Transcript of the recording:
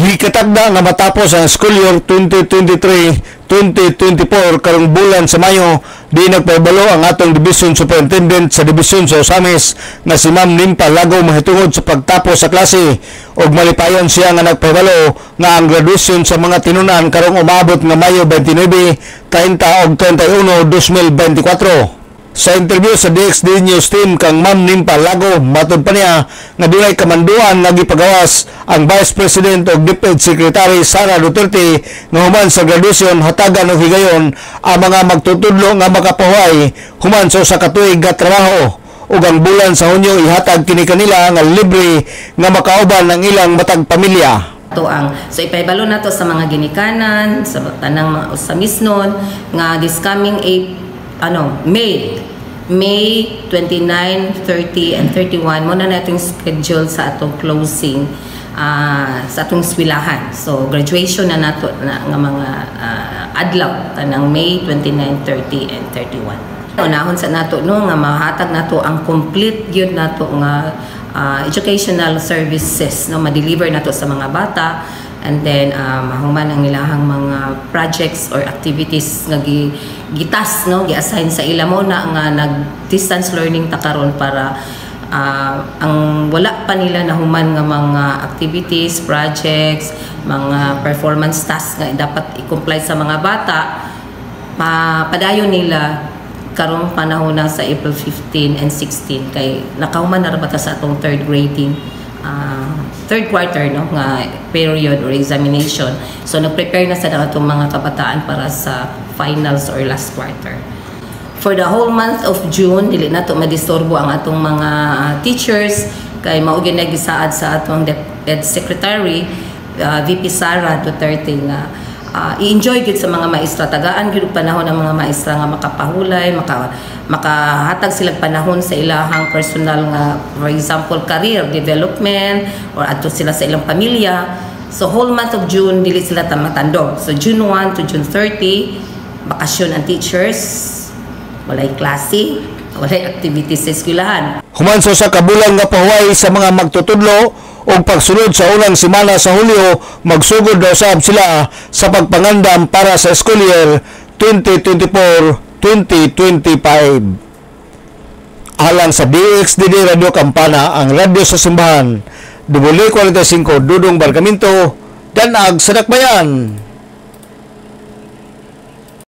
Gikatagda nga matapos ang school year 2023-2024 karong bulan sa Mayo, di nagpahibalo ang atong Division Superintendent sa Division sa Osamis na si Ma'am Nimpa Lago mahitungod sa pagtapos sa klase ug malipayon siya nga nagpahibalo nga ang graduation sa mga tinunan karong umabot nga Mayo 29, 30 ug 31, 2024. Sa interview sa DXD News Team kang Ma'am Nimpa Lago, matod pa niya nga dunay kamanduan nga gipagawas ang Vice President o DepEd Secretary Sara Duterte nga human sa graduation hatagan og higayon ang mga magtutudlo nga makapahuay human sa usa ka tuig nga trabaho ug ang bulan sa Hunyo ihatag kini kanila nga libre nga makauban ang ilang matag pamilya. So ipaibalo nato sa mga ginikanan sa tanang mga usamisnon nga this coming May 29, 30 and 31 muna nating schedule sa atong closing sa atong eskwelahan. So graduation na nato na nga mga adlaw tanang May 29, 30 and 31. Unahon sa nato no nga mahatag nato ang complete gyud nato nga educational services no ma-deliver nato sa mga bata. And then mahuman ang ilahang mga projects or activities nga gitas no gi-assign sa ila mo na nga nag distance learning ta karon para ang wala pa nila nahuman nga mga activities, projects, mga performance tasks nga dapat i-comply sa mga bata padayon nila karong panahon na sa April 15 and 16 kay nakahuman na ra sa atong third grading third quarter no nga period or examination. So nag-prepare na sa atong mga kabataan para sa finals or last quarter. For the whole month of June dili nato madisturbo ang atong mga teachers kay mao gyud nagisaad sa atong DepEd Secretary VP Sara Duterte nga i-enjoy gid sa mga maestra tagaan gid panahon ang mga maestra nga makapahulay makahatag sila panahon sa ilahang personal nga for example career development or adto sila sa ilang pamilya. So whole month of June dili sila matandog. So June 1 to June 30 bakasyon ang teachers, walay klase, walay activities sa eskwelahan. Human sa kabulan nga pahuway sa mga magtutudlo o pagsunod sa unang semana sa Hulyo, magsugod daw sab sila sa pagpangandam para sa school year 2024-2025. Alang sa DXDD Radio Campana, ang radyo sa simbahan, W45 Dudong Barcaminto, Danag sa Dakbayan.